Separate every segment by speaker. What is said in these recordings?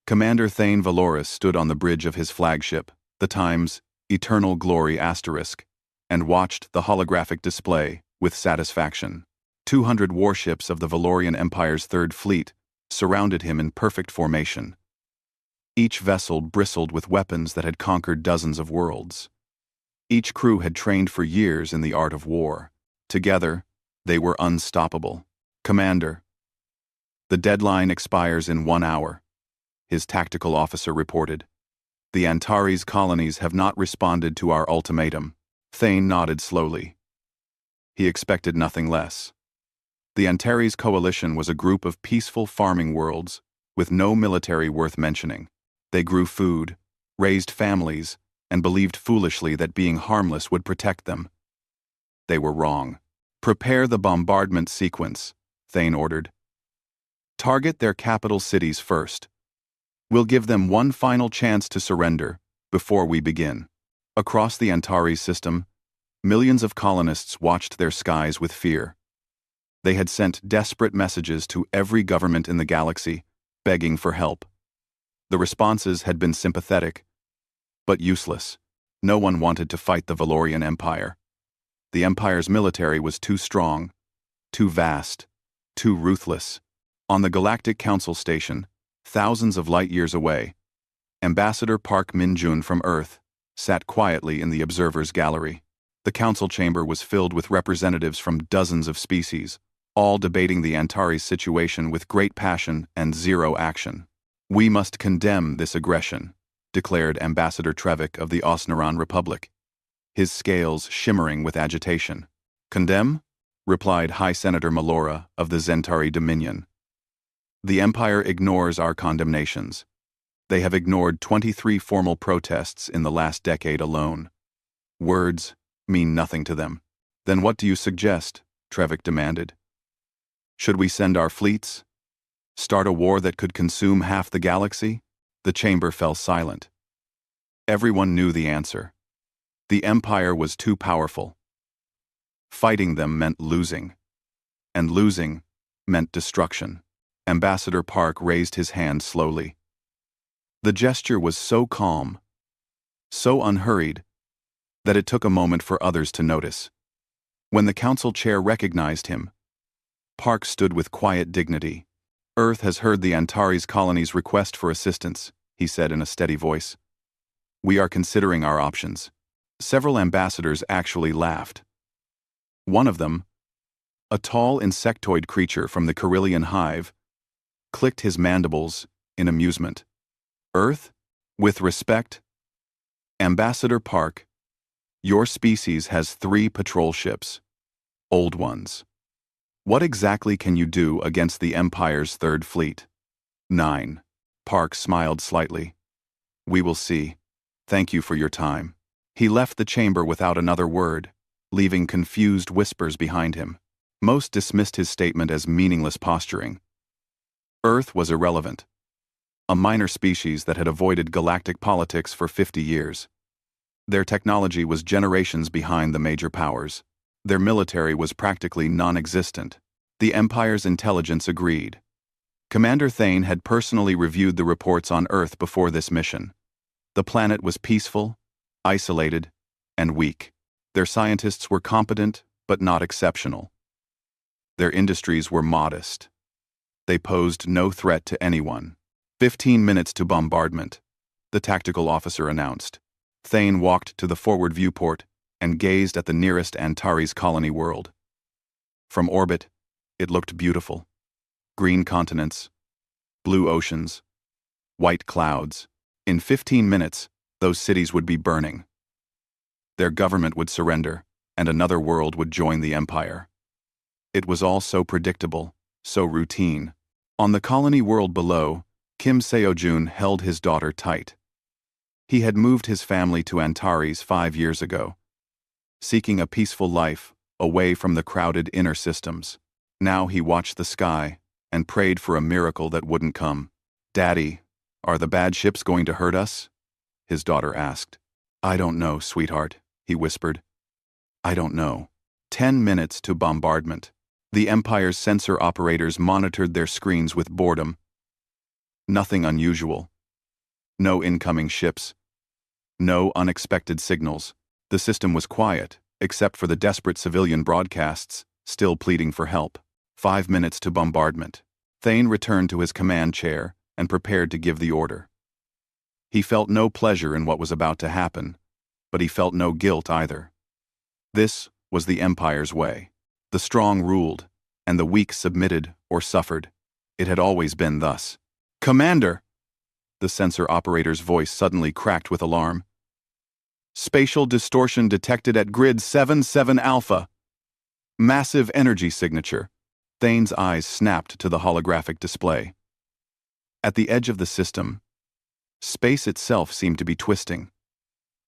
Speaker 1: Commander Thane Valoris stood on the bridge of his flagship, the Times Eternal Glory Asterisk, and watched the holographic display with satisfaction. 200 warships of the Valorian Empire's Third Fleet surrounded him in perfect formation. Each vessel bristled with weapons that had conquered dozens of worlds. Each crew had trained for years in the art of war. Together, they were unstoppable. "Commander, the deadline expires in 1 hour," his tactical officer reported. "The Antares colonies have not responded to our ultimatum." Thane nodded slowly. He expected nothing less. The Antares coalition was a group of peaceful farming worlds with no military worth mentioning. They grew food, raised families, and believed foolishly that being harmless would protect them. They were wrong. "Prepare the bombardment sequence," Thane ordered. "Target their capital cities first. We'll give them one final chance to surrender before we begin." Across the Antares system, millions of colonists watched their skies with fear. They had sent desperate messages to every government in the galaxy, begging for help. The responses had been sympathetic, but useless. No one wanted to fight the Valorian Empire. The Empire's military was too strong, too vast, too ruthless. On the Galactic Council Station, thousands of light-years away, Ambassador Park Min-jun from Earth sat quietly in the observer's gallery. The council chamber was filled with representatives from dozens of species, all debating the Antares situation with great passion and zero action. "We must condemn this aggression," declared Ambassador Trevik of the Osnaran Republic, his scales shimmering with agitation. "Condemn?" replied High Senator Melora of the Zentari Dominion. "The Empire ignores our condemnations. They have ignored 23 formal protests in the last decade alone. Words mean nothing to them." "Then what do you suggest?" Trevik demanded. "Should we send our fleets? Start a war that could consume half the galaxy?" The chamber fell silent. Everyone knew the answer. The Empire was too powerful. Fighting them meant losing. And losing meant destruction. Ambassador Park raised his hand slowly. The gesture was so calm, so unhurried, that it took a moment for others to notice. When the council chair recognized him, Park stood with quiet dignity. "Earth has heard the Antares colony's request for assistance," he said in a steady voice. "We are considering our options." Several ambassadors actually laughed. One of them, a tall insectoid creature from the Carillion hive, clicked his mandibles in amusement. "Earth? With respect? Ambassador Park, your species has 3 patrol ships. Old ones. What exactly can you do against the Empire's Third Fleet?" 9. Park smiled slightly. "We will see. Thank you for your time." He left the chamber without another word, leaving confused whispers behind him. Most dismissed his statement as meaningless posturing. Earth was irrelevant. A minor species that had avoided galactic politics for 50 years. Their technology was generations behind the major powers. Their military was practically non-existent. The Empire's intelligence agreed. Commander Thane had personally reviewed the reports on Earth before this mission. The planet was peaceful, isolated, and weak. Their scientists were competent, but not exceptional. Their industries were modest. They posed no threat to anyone. 15 minutes to bombardment, the tactical officer announced. Thane walked to the forward viewport and gazed at the nearest Antares colony world. From orbit, it looked beautiful. Green continents, blue oceans, white clouds. In 15 minutes, those cities would be burning. Their government would surrender, and another world would join the Empire. It was all so predictable, so routine. On the colony world below, Kim Seo-jun held his daughter tight. He had moved his family to Antares 5 years ago, seeking a peaceful life away from the crowded inner systems. Now he watched the sky and prayed for a miracle that wouldn't come. "Daddy, are the bad ships going to hurt us?" his daughter asked. "I don't know, sweetheart," he whispered. "I don't know." 10 minutes to bombardment. The Empire's sensor operators monitored their screens with boredom. Nothing unusual, No incoming ships. No unexpected signals. The system was quiet, except for the desperate civilian broadcasts, still pleading for help. 5 minutes to bombardment. Thane returned to his command chair and prepared to give the order. He felt no pleasure in what was about to happen, but he felt no guilt either. This was the Empire's way. The strong ruled, and the weak submitted or suffered. It had always been thus. "Commander!" The sensor operator's voice suddenly cracked with alarm. "Spatial distortion detected at grid 77 Alpha. Massive energy signature." Thane's eyes snapped to the holographic display. At the edge of the system, space itself seemed to be twisting.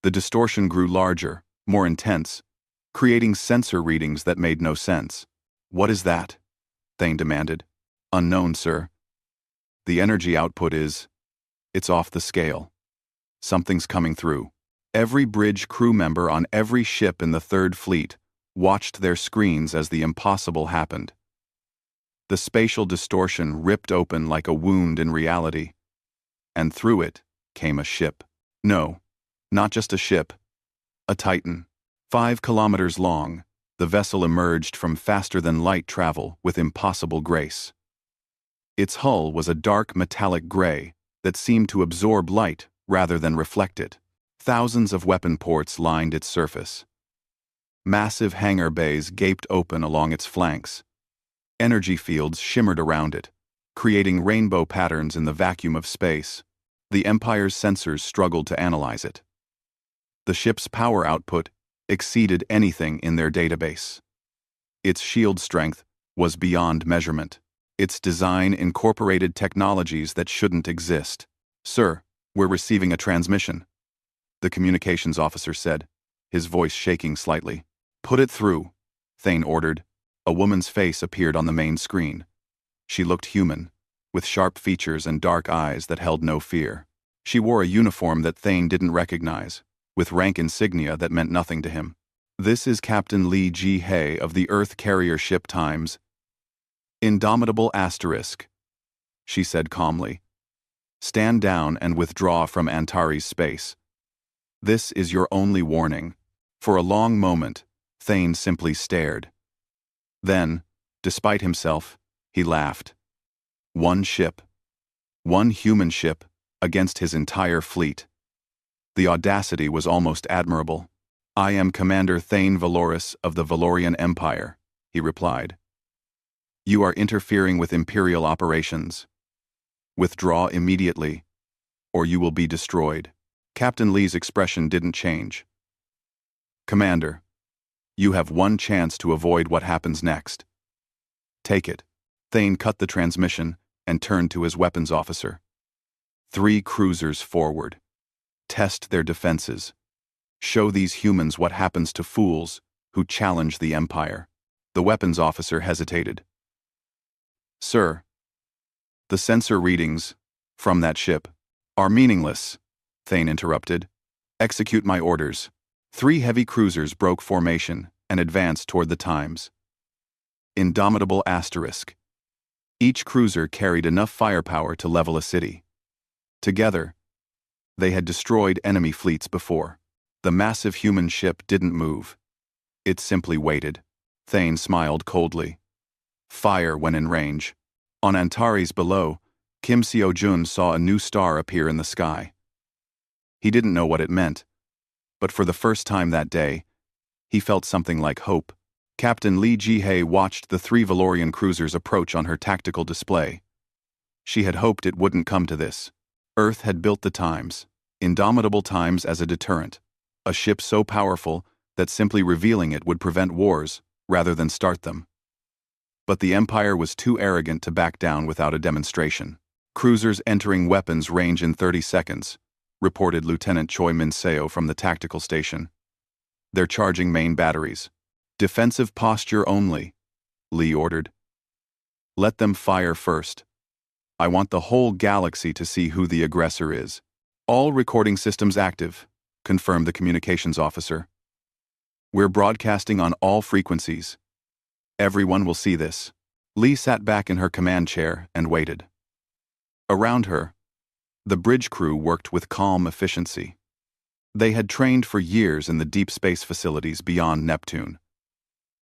Speaker 1: The distortion grew larger, more intense, creating sensor readings that made no sense. "What is that?" Thane demanded. "Unknown, sir. The energy output it's off the scale. Something's coming through." Every bridge crew member on every ship in the Third Fleet watched their screens as the impossible happened. The spatial distortion ripped open like a wound in reality, and through it came a ship. No, not just a ship. A Titan. 5 kilometers long, the vessel emerged from faster-than-light travel with impossible grace. Its hull was a dark metallic gray that seemed to absorb light rather than reflect it. Thousands of weapon ports lined its surface. Massive hangar bays gaped open along its flanks. Energy fields shimmered around it, creating rainbow patterns in the vacuum of space. The Empire's sensors struggled to analyze it. The ship's power output exceeded anything in their database. Its shield strength was beyond measurement. Its design incorporated technologies that shouldn't exist. "Sir, we're receiving a transmission," the communications officer said, his voice shaking slightly. "Put it through," Thane ordered. A woman's face appeared on the main screen. She looked human, with sharp features and dark eyes that held no fear. She wore a uniform that Thane didn't recognize, with rank insignia that meant nothing to him. "This is Captain Lee G. Hay of the Earth carrier ship Times. Indomitable asterisk," she said calmly. "Stand down and withdraw from Antares space. This is your only warning." For a long moment, Thane simply stared. Then, despite himself, he laughed. One ship. One human ship against his entire fleet. The audacity was almost admirable. "I am Commander Thane Valoris of the Valorian Empire," he replied. "You are interfering with Imperial operations. Withdraw immediately, or you will be destroyed." Captain Lee's expression didn't change. "Commander, you have one chance to avoid what happens next. Take it." Thane cut the transmission and turned to his weapons officer. 3 cruisers forward. Test their defenses. Show these humans what happens to fools who challenge the Empire. The weapons officer hesitated. "Sir, the sensor readings from that ship are meaningless," Thane interrupted. "Execute my orders." 3 heavy cruisers broke formation and advanced toward the Times. Indomitable asterisk. Each cruiser carried enough firepower to level a city. Together, they had destroyed enemy fleets before. The massive human ship didn't move. It simply waited. Thane smiled coldly. Fire when in range. On Antares below, Kim Seo-jun saw a new star appear in the sky. He didn't know what it meant, but for the first time that day, he felt something like hope. Captain Lee Ji-hae watched the 3 Valorian cruisers approach on her tactical display. She had hoped it wouldn't come to this. Earth had built the Times, indomitable Times, as a deterrent, a ship so powerful that simply revealing it would prevent wars rather than start them. But the Empire was too arrogant to back down without a demonstration. "Cruisers entering weapons range in 30 seconds, reported Lieutenant Choi Min-seo from the tactical station. "They're charging main batteries. Defensive posture only," Lee ordered. "Let them fire first. I want the whole galaxy to see who the aggressor is." "All recording systems active," confirmed the communications officer. "We're broadcasting on all frequencies. Everyone will see this." Lee sat back in her command chair and waited. Around her, The bridge crew worked with calm efficiency. They had trained for years in the deep space facilities beyond Neptune.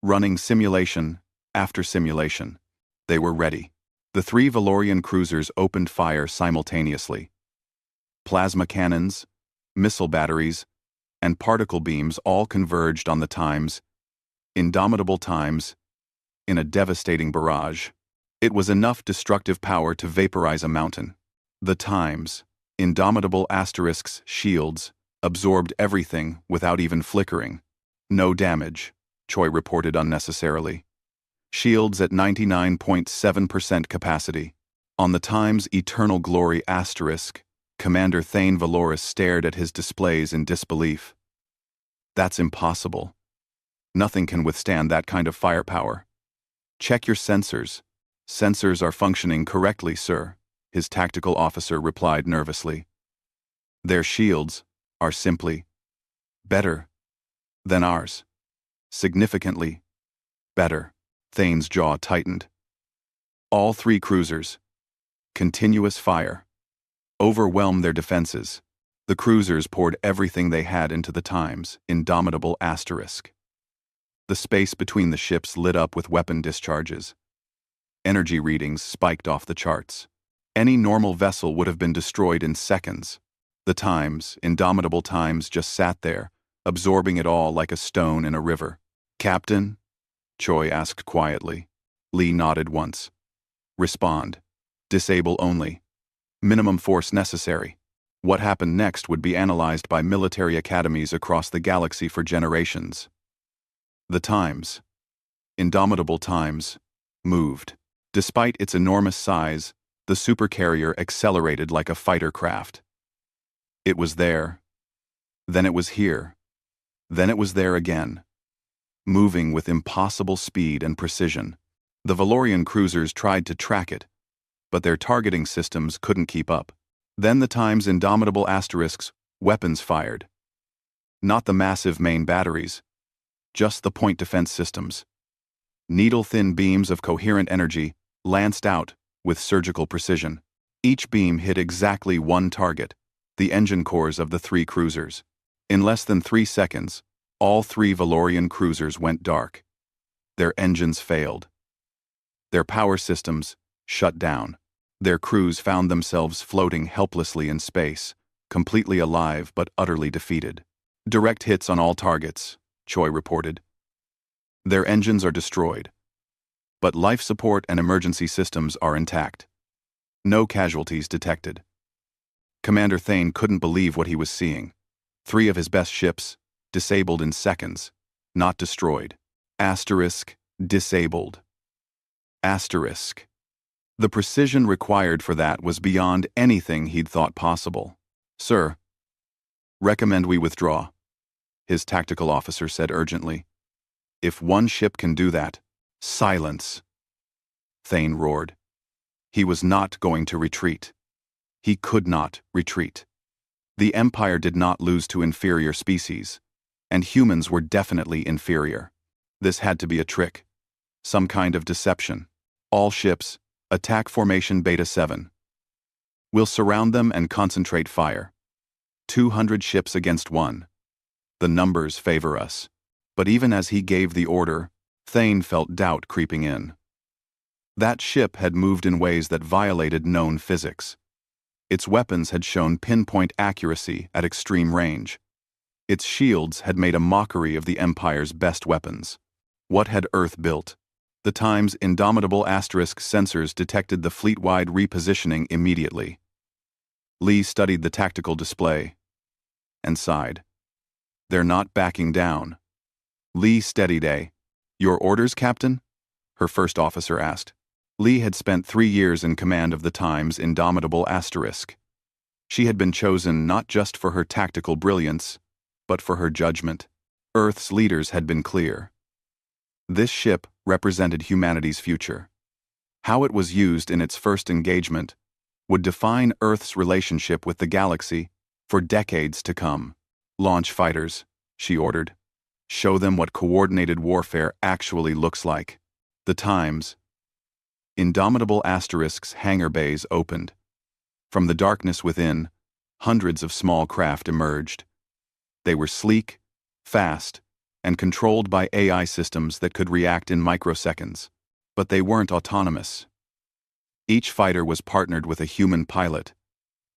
Speaker 1: Running simulation after simulation, they were ready. The three Valorian cruisers opened fire simultaneously. Plasma cannons, missile batteries, and particle beams all converged on the Times, indomitable Times, in a devastating barrage. It was enough destructive power to vaporize a mountain. The Times, indomitable asterisks, shields, absorbed everything without even flickering. No damage, Choi reported unnecessarily. Shields at 99.7% capacity. On the Times' Eternal Glory asterisk, Commander Thane Valoris stared at his displays in disbelief. That's impossible. Nothing can withstand that kind of firepower. Check your sensors. Sensors are functioning correctly, sir, his tactical officer replied nervously. Their shields are simply better than ours. Significantly better. Thane's jaw tightened. All three cruisers. Continuous fire. Overwhelmed their defenses. The cruisers poured everything they had into the Times' indomitable asterisk. The space between the ships lit up with weapon discharges. Energy readings spiked off the charts. Any normal vessel would have been destroyed in seconds. The Times, indomitable Times, just sat there, absorbing it all like a stone in a river. Captain? Choi asked quietly. Lee nodded once. Respond. Disable only. Minimum force necessary. What happened next would be analyzed by military academies across the galaxy for generations. The Times, indomitable Times, moved. Despite its enormous size, the supercarrier accelerated like a fighter craft. It was there. Then it was here. Then it was there again. Moving with impossible speed and precision. The Valorian cruisers tried to track it, but their targeting systems couldn't keep up. Then the Times' indomitable asterisks, weapons fired. Not the massive main batteries, just the point defense systems. Needle-thin beams of coherent energy lanced out with surgical precision. Each beam hit exactly one target, the engine cores of the three cruisers. In less than 3 seconds, all three Valorian cruisers went dark. Their engines failed. Their power systems shut down. Their crews found themselves floating helplessly in space, completely alive but utterly defeated. Direct hits on all targets, Choi reported. Their engines are destroyed, but life support and emergency systems are intact. No casualties detected. Commander Thane couldn't believe what he was seeing. 3 of his best ships, disabled in seconds, not destroyed. Asterisk, disabled. Asterisk. The precision required for that was beyond anything he'd thought possible. Sir, recommend we withdraw, his tactical officer said urgently. If one ship can do that, silence, Thane roared. He was not going to retreat. He could not retreat. The Empire did not lose to inferior species, and humans were definitely inferior. This had to be a trick, some kind of deception. All ships, attack formation Beta 7. We'll surround them and concentrate fire. 200 ships against 1. The numbers favor us. But even as he gave the order, Thane felt doubt creeping in. That ship had moved in ways that violated known physics. Its weapons had shown pinpoint accuracy at extreme range. Its shields had made a mockery of the Empire's best weapons. What had Earth built? The Times' indomitable asterisk sensors detected the fleet-wide repositioning immediately. Lee studied the tactical display and sighed. They're not backing down. Lee steadied a. Your orders, Captain? Her first officer asked. Lee had spent 3 years in command of the Times' indomitable asterisk. She had been chosen not just for her tactical brilliance, but for her judgment. Earth's leaders had been clear. This ship represented humanity's future. How it was used in its first engagement would define Earth's relationship with the galaxy for decades to come. Launch fighters, she ordered. Show them what coordinated warfare actually looks like. The Times' indomitable asterisks hangar bays opened. From the darkness within, hundreds of small craft emerged. They were sleek, fast, and controlled by AI systems that could react in microseconds. But they weren't autonomous. Each fighter was partnered with a human pilot,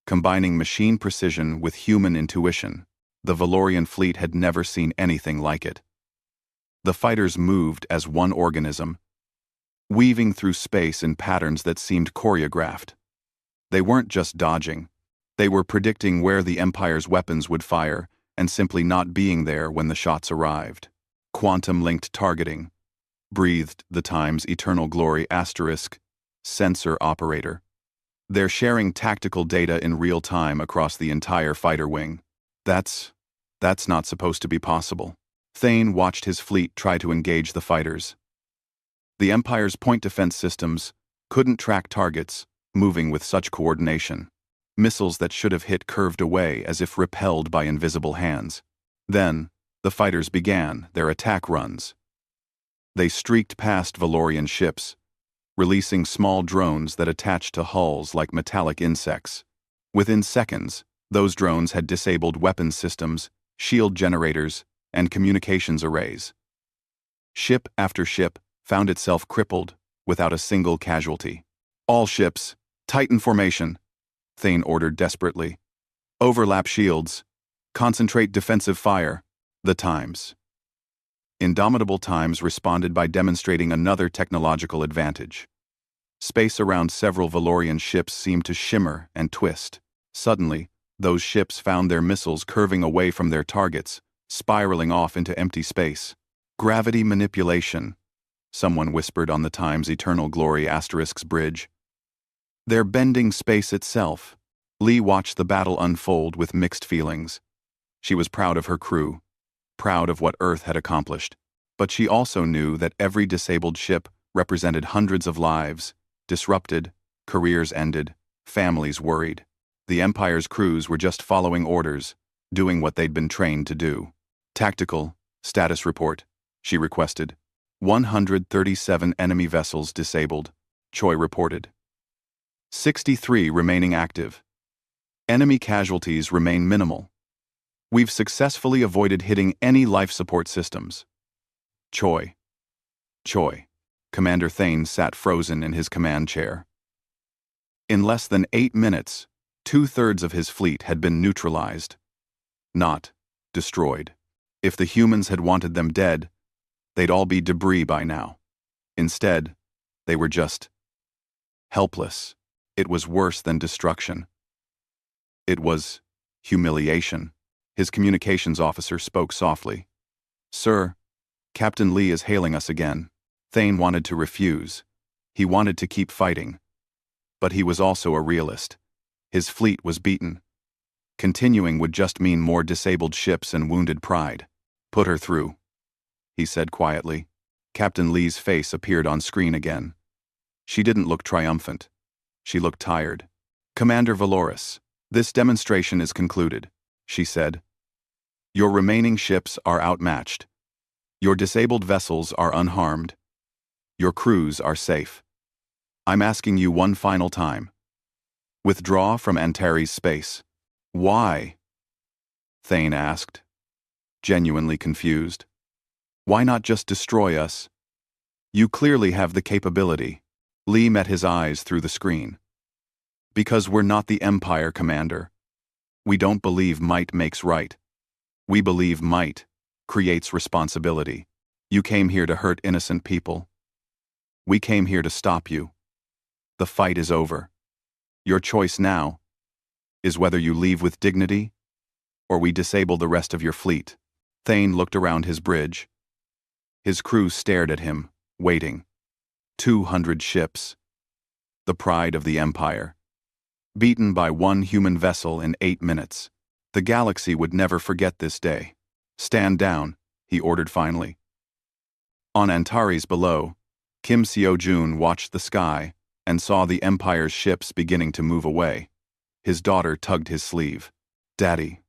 Speaker 1: combining machine precision with human intuition. The Valorian fleet had never seen anything like it. The fighters moved as one organism, weaving through space in patterns that seemed choreographed. They weren't just dodging. They were predicting where the Empire's weapons would fire and simply not being there when the shots arrived. Quantum-linked targeting, breathed the Times Eternal Glory * sensor operator. They're sharing tactical data in real time across the entire fighter wing. That's not supposed to be possible. Thane watched his fleet try to engage the fighters. The Empire's point defense systems couldn't track targets moving with such coordination. Missiles that should have hit curved away as if repelled by invisible hands. Then, the fighters began their attack runs. They streaked past Valorian ships, releasing small drones that attached to hulls like metallic insects. Within seconds, those drones had disabled weapons systems, shield generators, and communications arrays. Ship after ship found itself crippled without a single casualty. All ships, tighten formation, Thane ordered desperately. Overlap shields. Concentrate defensive fire. The Times. Indomitable Times responded by demonstrating another technological advantage. Space around several Valorian ships seemed to shimmer and twist. Suddenly, those ships found their missiles curving away from their targets, spiraling off into empty space. Gravity manipulation, someone whispered on the Times Eternal Glory * bridge. They're bending space itself. Lee watched the battle unfold with mixed feelings. She was proud of her crew, proud of what Earth had accomplished, but she also knew that every disabled ship represented hundreds of lives, disrupted, careers ended, families worried. The Empire's crews were just following orders, doing what they'd been trained to do. Tactical, status report, she requested. 137 enemy vessels disabled, Choi reported. 63 remaining active. Enemy casualties remain minimal. We've successfully avoided hitting any life support systems. Choi. Commander Thane sat frozen in his command chair. In less than 8 minutes, 2/3 of his fleet had been neutralized. Not destroyed. If the humans had wanted them dead, they'd all be debris by now. Instead, they were just helpless. It was worse than destruction. It was humiliation. His communications officer spoke softly. Sir, Captain Lee is hailing us again. Thane wanted to refuse. He wanted to keep fighting. But he was also a realist. His fleet was beaten. Continuing would just mean more disabled ships and wounded pride. Put her through, he said quietly. Captain Lee's face appeared on screen again. She didn't look triumphant. She looked tired. Commander Valoris, this demonstration is concluded, she said. Your remaining ships are outmatched. Your disabled vessels are unharmed. Your crews are safe. I'm asking you one final time. Withdraw from Antares space. Why? Thane asked, genuinely confused. Why not just destroy us? You clearly have the capability. Lee met his eyes through the screen. Because we're not the Empire, Commander. We don't believe might makes right. We believe might creates responsibility. You came here to hurt innocent people. We came here to stop you. The fight is over. Your choice now is whether you leave with dignity or we disable the rest of your fleet. Thane looked around his bridge. His crew stared at him, waiting. 200 ships. The pride of the Empire. Beaten by one human vessel in 8 minutes. The galaxy would never forget this day. Stand down, he ordered finally. On Antares below, Kim Seo-jun watched the sky and saw the Empire's ships beginning to move away. His daughter tugged his sleeve. Daddy,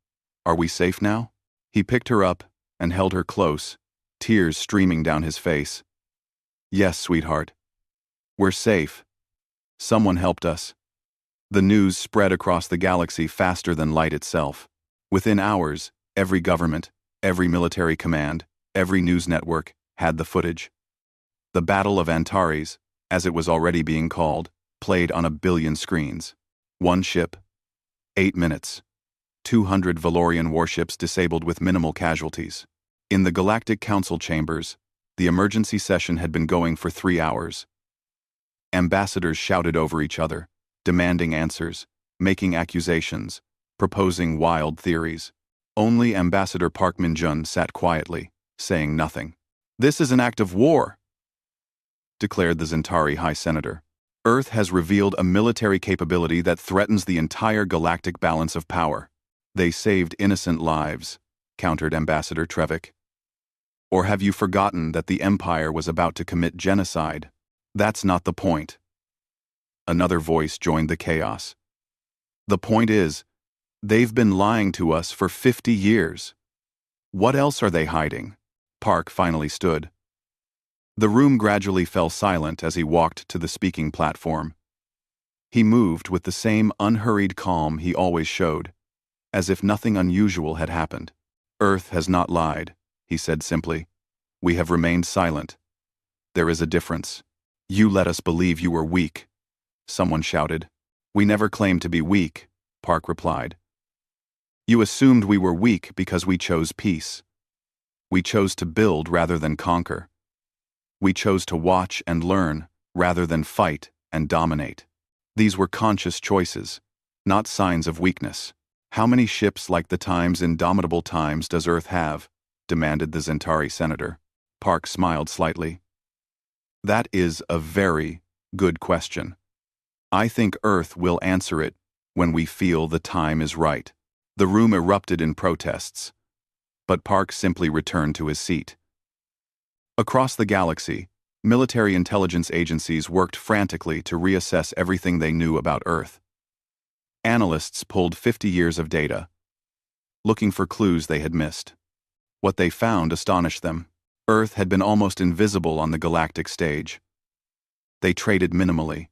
Speaker 1: are we safe now? He picked her up and held her close, tears streaming down his face. Yes, sweetheart. We're safe. Someone helped us. The news spread across the galaxy faster than light itself. Within hours, every government, every military command, every news network had the footage. The Battle of Antares, as it was already being called, played on a billion screens. One ship, 8 minutes. 200 Valorian warships disabled with minimal casualties. In the Galactic Council chambers, the emergency session had been going for 3 hours. Ambassadors shouted over each other, demanding answers, making accusations, proposing wild theories. Only Ambassador Park Min-jun sat quietly, saying nothing. "This is an act of war," declared the Zentari High Senator. "Earth has revealed a military capability that threatens the entire galactic balance of power." "They saved innocent lives," countered Ambassador Trevik. "Or have you forgotten that the Empire was about to commit genocide? That's not the point." Another voice joined the chaos. "The point is, they've been lying to us for 50 years. What else are they hiding?" Park finally stood. The room gradually fell silent as he walked to the speaking platform. He moved with the same unhurried calm he always showed, as if nothing unusual had happened. "Earth has not lied," he said simply. "We have remained silent. There is a difference. You let us believe you were weak," someone shouted. "We never claimed to be weak," Park replied. "You assumed we were weak because we chose peace. We chose to build rather than conquer. We chose to watch and learn rather than fight and dominate. These were conscious choices, not signs of weakness." "How many ships like the Times Indomitable Times does Earth have?" demanded the Zentari senator. Park smiled slightly. "That is a very good question. I think Earth will answer it when we feel the time is right." The room erupted in protests, but Park simply returned to his seat. Across the galaxy, military intelligence agencies worked frantically to reassess everything they knew about Earth. Analysts pulled 50 years of data, looking for clues they had missed. What they found astonished them. Earth had been almost invisible on the galactic stage. They traded minimally.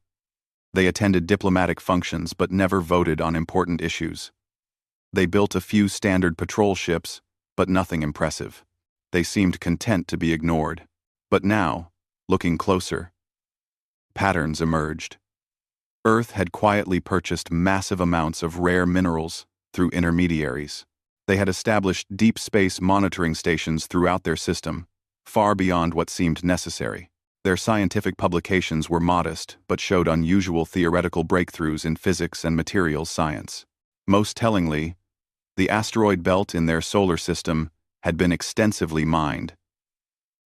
Speaker 1: They attended diplomatic functions but never voted on important issues. They built a few standard patrol ships, but nothing impressive. They seemed content to be ignored. But now, looking closer, patterns emerged. Earth had quietly purchased massive amounts of rare minerals through intermediaries. They had established deep space monitoring stations throughout their system, far beyond what seemed necessary. Their scientific publications were modest but showed unusual theoretical breakthroughs in physics and materials science. Most tellingly, the asteroid belt in their solar system had been extensively mined.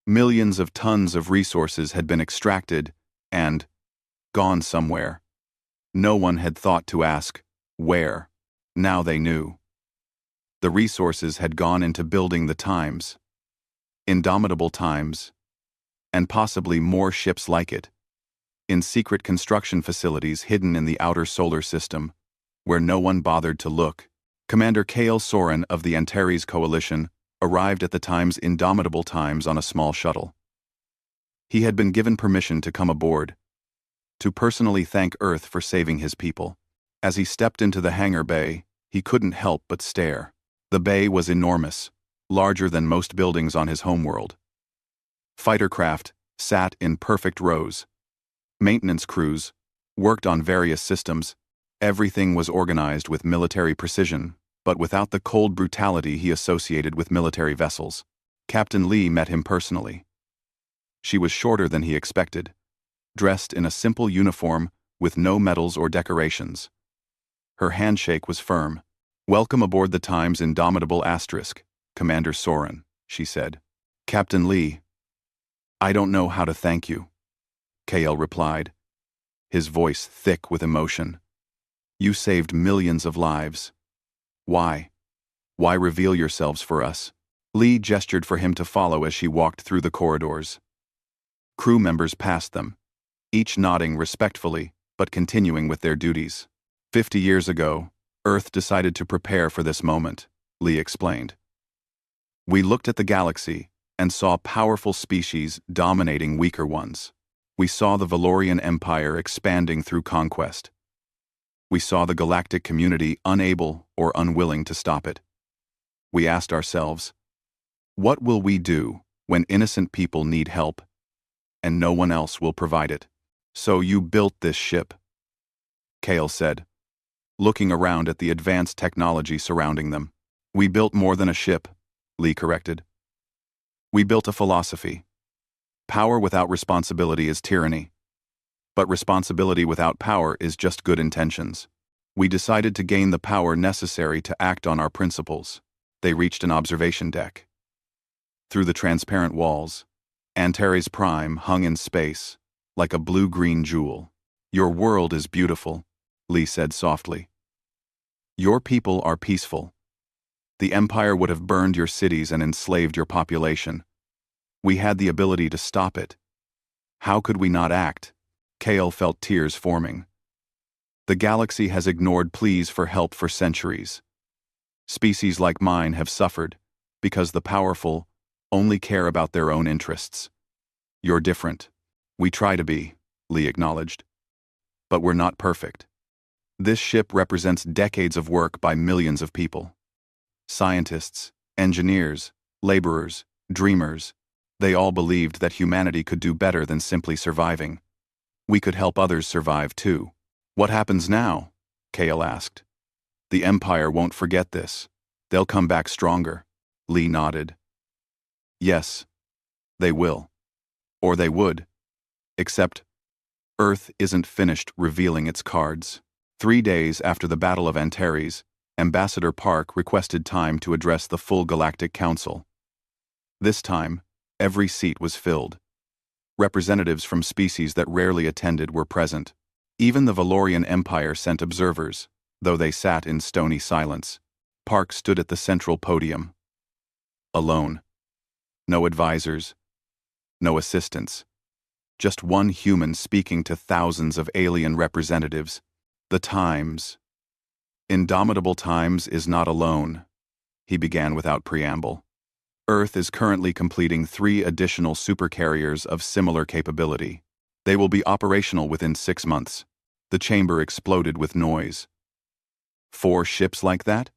Speaker 1: Millions of tons of resources had been extracted and gone somewhere. No one had thought to ask, where? Now they knew. The resources had gone into building the Times, Indomitable Times, and possibly more ships like it, in secret construction facilities hidden in the outer solar system, where no one bothered to look. Commander Kale Soren of the Antares Coalition arrived at the Times Indomitable Times on a small shuttle. He had been given permission to come aboard, to personally thank Earth for saving his people. As he stepped into the hangar bay, he couldn't help but stare. The bay was enormous, larger than most buildings on his homeworld. Fighter craft sat in perfect rows. Maintenance crews worked on various systems. Everything was organized with military precision, but without the cold brutality he associated with military vessels. Captain Lee met him personally. She was shorter than he expected, dressed in a simple uniform with no medals or decorations. Her handshake was firm. "Welcome aboard the Times Indomitable Asterisk, Commander Soren," she said. "Captain Lee, I don't know how to thank you," Kale replied, his voice thick with emotion. "You saved millions of lives. Why? Why reveal yourselves for us?" Lee gestured for him to follow as she walked through the corridors. Crew members passed them, each nodding respectfully but continuing with their duties. 50 years ago, Earth decided to prepare for this moment, Lee explained. "We looked at the galaxy and saw powerful species dominating weaker ones. We saw the Valorian Empire expanding through conquest. We saw the galactic community unable or unwilling to stop it. We asked ourselves, what will we do when innocent people need help and no one else will provide it? So you built this ship, Kale said, looking around at the advanced technology surrounding them. We built more than a ship, Lee corrected. We built a philosophy. Power without responsibility is tyranny. But responsibility without power is just good intentions. We decided to gain the power necessary to act on our principles. They reached an observation deck. Through the transparent walls, Antares Prime hung in space, like a blue-green jewel. Your world is beautiful, Lee said softly. Your people are peaceful. The Empire would have burned your cities and enslaved your population. We had the ability to stop it. How could we not act? Kale felt tears forming. The galaxy has ignored pleas for help for centuries. Species like mine have suffered because the powerful only care about their own interests. You're different. We try to be, Lee acknowledged. But we're not perfect. This ship represents decades of work by millions of people. Scientists, engineers, laborers, dreamers, they all believed that humanity could do better than simply surviving. We could help others survive too. What happens now? Kale asked. The Empire won't forget this. They'll come back stronger. Lee nodded. Yes, they will. Or they would. Except, Earth isn't finished revealing its cards. 3 days after the Battle of Antares, Ambassador Park requested time to address the full Galactic Council. This time, every seat was filled. Representatives from species that rarely attended were present. Even the Valorian Empire sent observers, though they sat in stony silence. Park stood at the central podium. Alone. No advisors. No assistants. Just one human speaking to thousands of alien representatives. The Times. Indomitable Times is not alone, he began without preamble. Earth is currently completing 3 additional supercarriers of similar capability. They will be operational within 6 months. The chamber exploded with noise. 4 ships like that?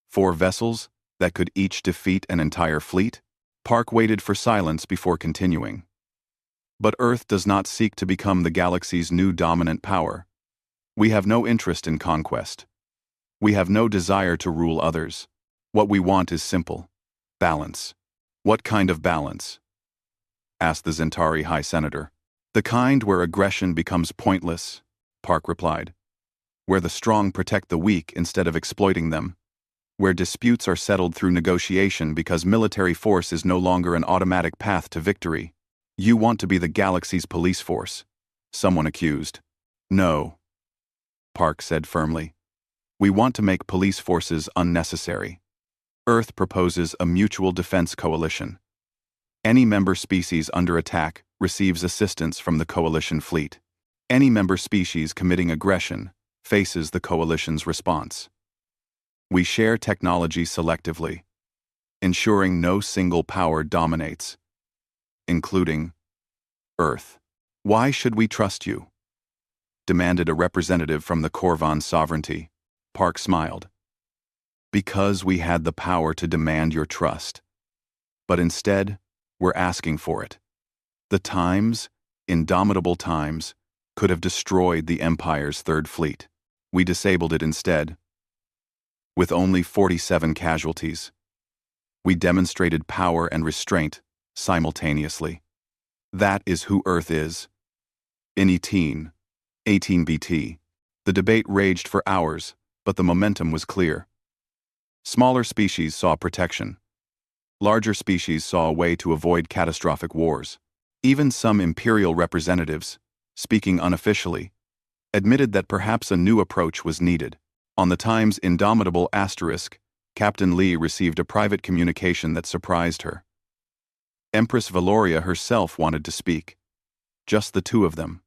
Speaker 1: 4 vessels that could each defeat an entire fleet? Park waited for silence before continuing. But Earth does not seek to become the galaxy's new dominant power. We have no interest in conquest. We have no desire to rule others. What we want is simple. Balance. What kind of balance? Asked the Zentari High Senator. The kind where aggression becomes pointless, Park replied. Where the strong protect the weak instead of exploiting them. Where disputes are settled through negotiation because military force is no longer an automatic path to victory. You want to be the galaxy's police force, someone accused. No, Park said firmly. We want to make police forces unnecessary. Earth proposes a mutual defense coalition. Any member species under attack receives assistance from the coalition fleet. Any member species committing aggression faces the coalition's response. We share technology selectively, ensuring no single power dominates, including Earth. Why should we trust you? Demanded a representative from the Corvan sovereignty. Park smiled. Because we had the power to demand your trust. But instead, we're asking for it. The Times, Indomitable Times, could have destroyed the Empire's 3rd fleet. We disabled it instead. With only 47 casualties. We demonstrated power and restraint simultaneously. That is who Earth is. In 18BT, the debate raged for hours, but the momentum was clear. Smaller species saw protection. Larger species saw a way to avoid catastrophic wars. Even some Imperial representatives, speaking unofficially, admitted that perhaps a new approach was needed. On the Times' indomitable asterisk, Captain Lee received a private communication that surprised her. Empress Valoria herself wanted to speak. Just the 2 of them.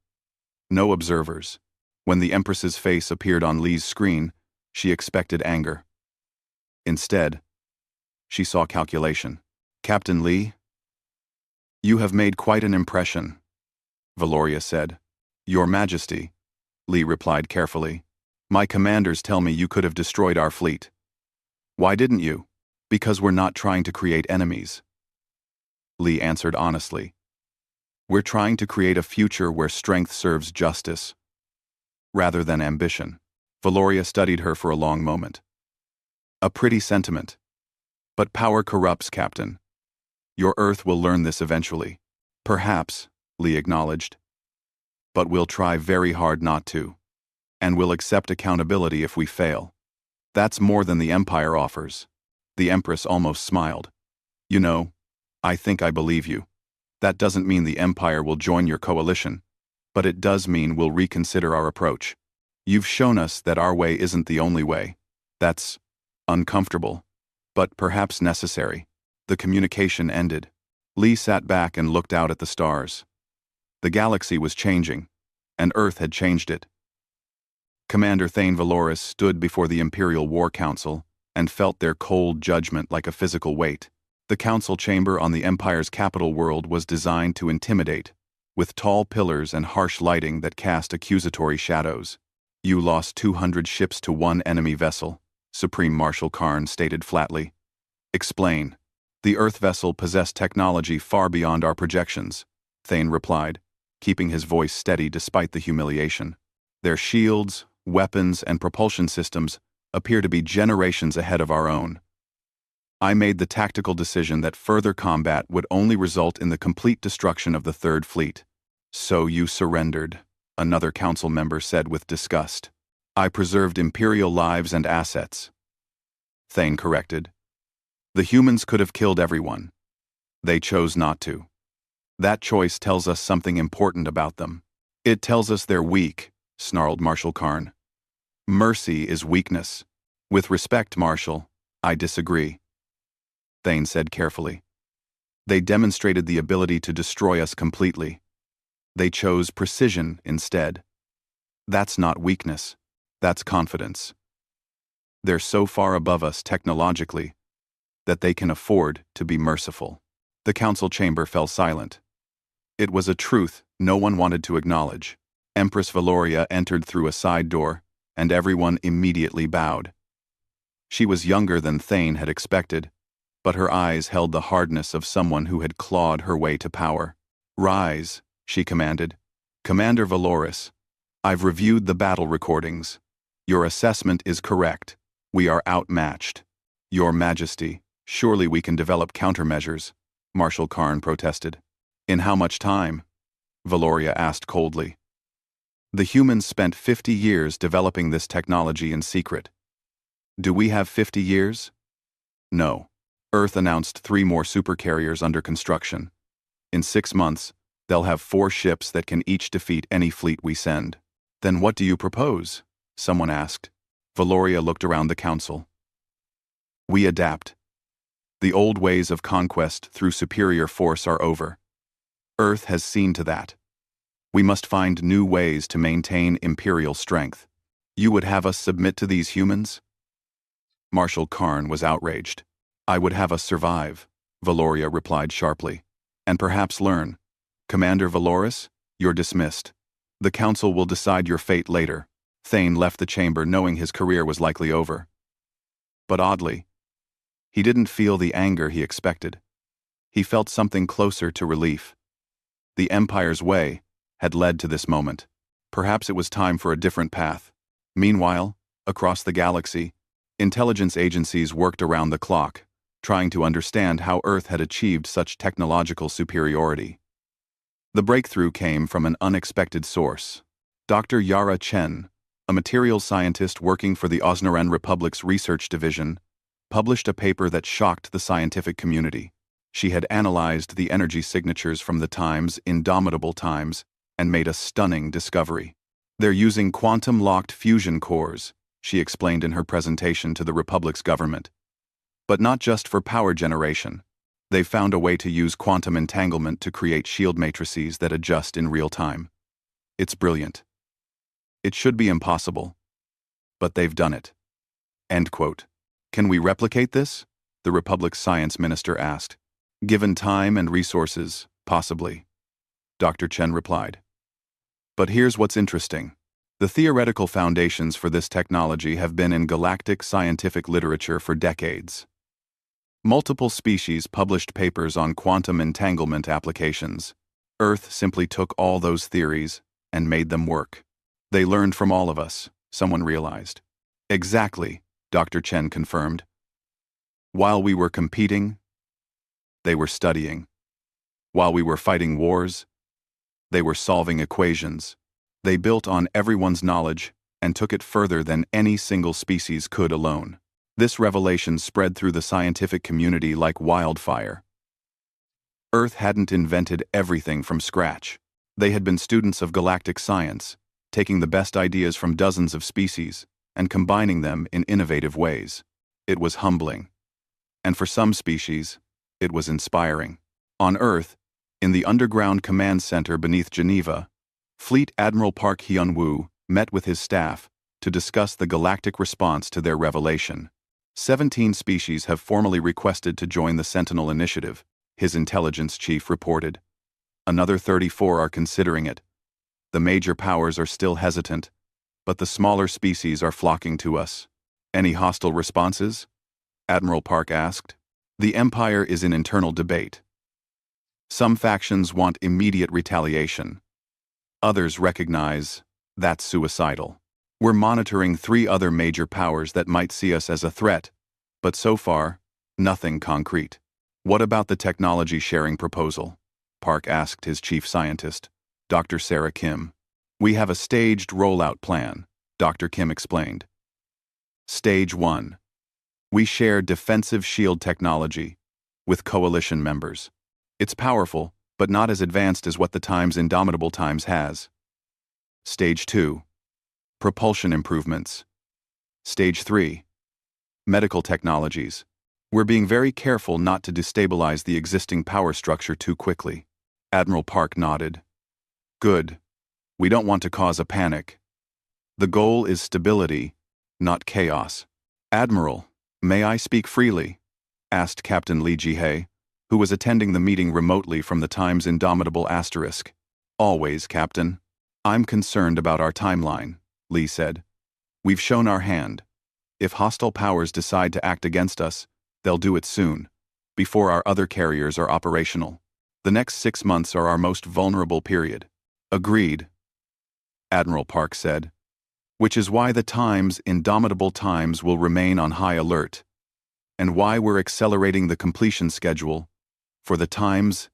Speaker 1: No observers. When the Empress's face appeared on Lee's screen, she expected anger. Instead, she saw calculation. Captain Lee, you have made quite an impression, Valoria said. Your Majesty, Lee replied carefully. My commanders tell me you could have destroyed our fleet. Why didn't you? Because we're not trying to create enemies. Lee answered honestly. We're trying to create a future where strength serves justice, rather than ambition. Valoria studied her for a long moment. A pretty sentiment. But power corrupts, Captain. Your Earth will learn this eventually. Perhaps, Lee acknowledged. But we'll try very hard not to. And we'll accept accountability if we fail. That's more than the Empire offers. The Empress almost smiled. You know, I think I believe you. That doesn't mean the Empire will join your coalition, but it does mean we'll reconsider our approach. You've shown us that our way isn't the only way. That's uncomfortable, but perhaps necessary. The communication ended. Lee sat back and looked out at the stars. The galaxy was changing, and Earth had changed it. Commander Thane Valoris stood before the Imperial War Council and felt their cold judgment like a physical weight. The council chamber on the Empire's capital world was designed to intimidate, with tall pillars and harsh lighting that cast accusatory shadows. You lost 200 ships to one enemy vessel, Supreme Marshal Karn stated flatly. Explain. The Earth vessel possessed technology far beyond our projections, Thane replied, keeping his voice steady despite the humiliation. Their shields, weapons, and propulsion systems appear to be generations ahead of our own. I made the tactical decision that further combat would only result in the complete destruction of the Third Fleet. So you surrendered, another council member said with disgust. I preserved Imperial lives and assets. Thane corrected. The humans could have killed everyone. They chose not to. That choice tells us something important about them. It tells us they're weak, snarled Marshal Karn. Mercy is weakness. With respect, Marshal, I disagree. Thane said carefully. They demonstrated the ability to destroy us completely. They chose precision instead. That's not weakness. That's confidence. They're so far above us technologically that they can afford to be merciful. The council chamber fell silent. It was a truth no one wanted to acknowledge. Empress Valoria entered through a side door, and everyone immediately bowed. She was younger than Thane had expected, but her eyes held the hardness of someone who had clawed her way to power. Rise, she commanded. Commander Valoris, I've reviewed the battle recordings. Your assessment is correct. We are outmatched. Your Majesty, surely we can develop countermeasures, Marshal Karn protested. In how much time? Valoria asked coldly. The humans spent 50 years developing this technology in secret. Do we have 50 years? No. Earth announced 3 more supercarriers under construction. In 6 months, they'll have 4 ships that can each defeat any fleet we send. Then what do you propose? Someone asked. Valoria looked around the council. We adapt. The old ways of conquest through superior force are over. Earth has seen to that. We must find new ways to maintain Imperial strength. You would have us submit to these humans? Marshal Karn was outraged. I would have us survive, Valoria replied sharply. And perhaps learn. Commander Valoris, you're dismissed. The council will decide your fate later. Thane left the chamber knowing his career was likely over. But oddly, he didn't feel the anger he expected. He felt something closer to relief. The Empire's way had led to this moment. Perhaps it was time for a different path. Meanwhile, across the galaxy, intelligence agencies worked around the clock, trying to understand how Earth had achieved such technological superiority. The breakthrough came from an unexpected source. Dr. Yara Chen, a materials scientist working for the Osnaran Republic's research division, published a paper that shocked the scientific community. She had analyzed the energy signatures from the time's indomitable times and made a stunning discovery. They're using quantum-locked fusion cores, she explained in her presentation to the Republic's government. But not just for power generation. They've found a way to use quantum entanglement to create shield matrices that adjust in real time. It's brilliant. It should be impossible. But they've done it. End quote. Can we replicate this? The Republic's science minister asked. Given time and resources, possibly. Dr. Chen replied. But here's what's interesting. The theoretical foundations for this technology have been in galactic scientific literature for decades. Multiple species published papers on quantum entanglement applications. Earth simply took all those theories and made them work. They learned from all of us, someone realized. Exactly, Dr. Chen confirmed. While we were competing, they were studying. While we were fighting wars, they were solving equations. They built on everyone's knowledge and took it further than any single species could alone. This revelation spread through the scientific community like wildfire. Earth hadn't invented everything from scratch. They had been students of galactic science, taking the best ideas from dozens of species and combining them in innovative ways. It was humbling. And for some species, it was inspiring. On Earth, in the underground command center beneath Geneva, Fleet Admiral Park Hyun-woo met with his staff to discuss the galactic response to their revelation. 17 species have formally requested to join the Sentinel Initiative, his intelligence chief reported. Another 34 are considering it. The major powers are still hesitant, but the smaller species are flocking to us. Any hostile responses? Admiral Park asked. The Empire is in internal debate. Some factions want immediate retaliation. Others recognize that's suicidal. We're monitoring 3 other major powers that might see us as a threat, but so far, nothing concrete. What about the technology sharing proposal? Park asked his chief scientist, Dr. Sarah Kim. We have a staged rollout plan, Dr. Kim explained. Stage 1. We share defensive shield technology with coalition members. It's powerful, but not as advanced as what the Times Indomitable Times has. Stage 2. Propulsion improvements. Stage 3. Medical technologies. We're being very careful not to destabilize the existing power structure too quickly. Admiral Park nodded. Good. We don't want to cause a panic. The goal is stability, not chaos. Admiral, may I speak freely? Asked Captain Lee Ji-hae, who was attending the meeting remotely from the Times Indomitable Asterisk. Always, Captain. I'm concerned about our timeline, Lee said. We've shown our hand. If hostile powers decide to act against us, they'll do it soon, before our other carriers are operational. The next 6 months are our most vulnerable period. Agreed, Admiral Park said. Which is why the Times Indomitable Times will remain on high alert, and why we're accelerating the completion schedule for the Times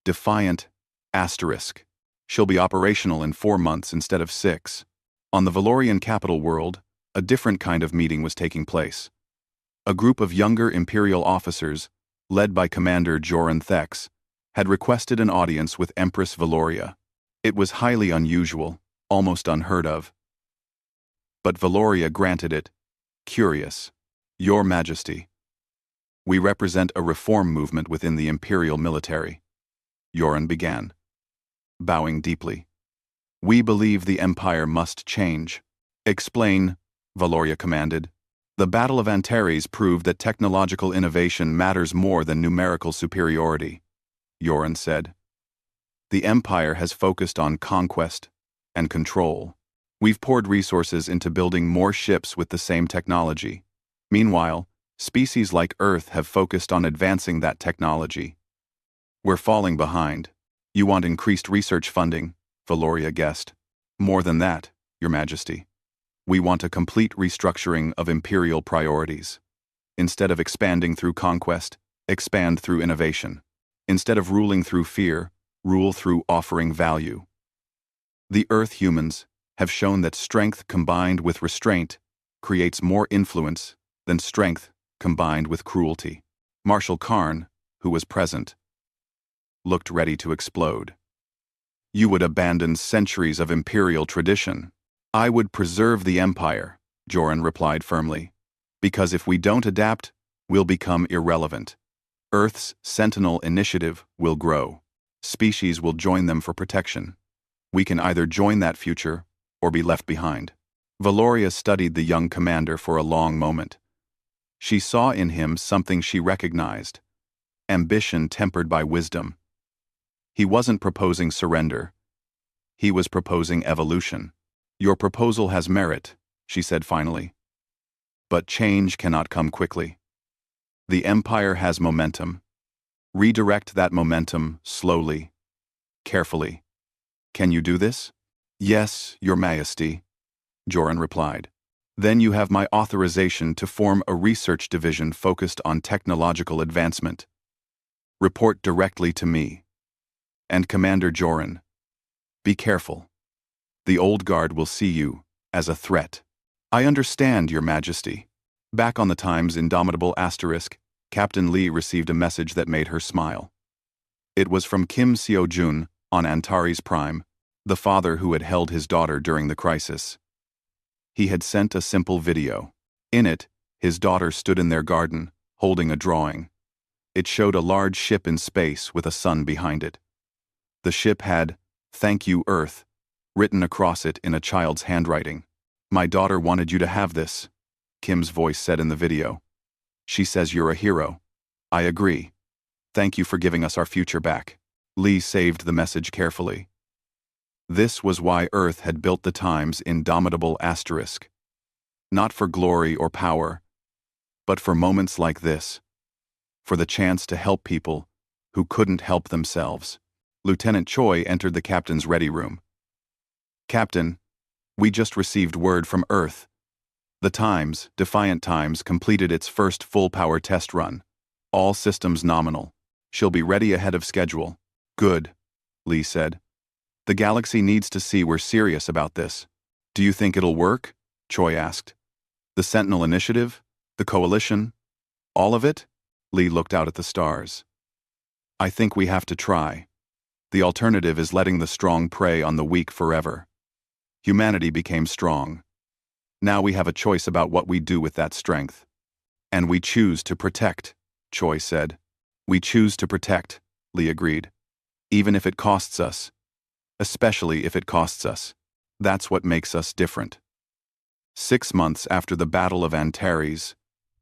Speaker 1: Defiant Asterisk. She'll be operational in 4 months instead of 6. On the Valorian capital world, a different kind of meeting was taking place. A group of younger Imperial officers, led by Commander Joran Thex, had requested an audience with Empress Valoria. It was highly unusual, almost unheard of. But Valoria granted it. Curious. Your Majesty. We represent a reform movement within the Imperial military. Joran began, bowing deeply. We believe the Empire must change. Explain, Valoria commanded. The Battle of Antares proved that technological innovation matters more than numerical superiority, Joran said. The Empire has focused on conquest and control. We've poured resources into building more ships with the same technology. Meanwhile, species like Earth have focused on advancing that technology. We're falling behind. You want increased research funding, Valoria guessed. More than that, Your Majesty. We want a complete restructuring of imperial priorities. Instead of expanding through conquest, expand through innovation. Instead of ruling through fear, rule through offering value. The Earth humans have shown that strength combined with restraint creates more influence than strength combined with cruelty. Marshal Karn, who was present, looked ready to explode. You would abandon centuries of imperial tradition. I would preserve the Empire, Joran replied firmly. Because if we don't adapt, we'll become irrelevant. Earth's Sentinel Initiative will grow. Species will join them for protection. We can either join that future or be left behind. Valoria studied the young commander for a long moment. She saw in him something she recognized. Ambition tempered by wisdom. He wasn't proposing surrender. He was proposing evolution. Your proposal has merit, she said finally. But change cannot come quickly. The Empire has momentum. Redirect that momentum slowly, carefully. Can you do this? Yes, Your Majesty, Joran replied. Then you have my authorization to form a research division focused on technological advancement. Report directly to me. And Commander Joran, be careful. The Old Guard will see you as a threat. I understand, Your Majesty. Back on the Times' indomitable asterisk, Captain Lee received a message that made her smile. It was from Kim Seo-jun on Antares Prime, the father who had held his daughter during the crisis. He had sent a simple video. In it, his daughter stood in their garden, holding a drawing. It showed a large ship in space with a sun behind it. The ship had, "Thank you, Earth," written across it in a child's handwriting. My daughter wanted you to have this, Kim's voice said in the video. She says you're a hero. I agree. Thank you for giving us our future back. Lee saved the message carefully. This was why Earth had built the Times' indomitable asterisk. Not for glory or power, but for moments like this. For the chance to help people who couldn't help themselves. Lieutenant Choi entered the captain's ready room. Captain, we just received word from Earth. The Times, Defiant Times, completed its first full-power test run. All systems nominal. She'll be ready ahead of schedule. Good, Lee said. The galaxy needs to see we're serious about this. Do you think it'll work? Choi asked. The Sentinel Initiative? The Coalition? All of it? Lee looked out at the stars. I think we have to try. The alternative is letting the strong prey on the weak forever. Humanity became strong. Now we have a choice about what we do with that strength. And we choose to protect, Choi said. We choose to protect, Lee agreed. Even if it costs us. Especially if it costs us. That's what makes us different. 6 months after the Battle of Antares,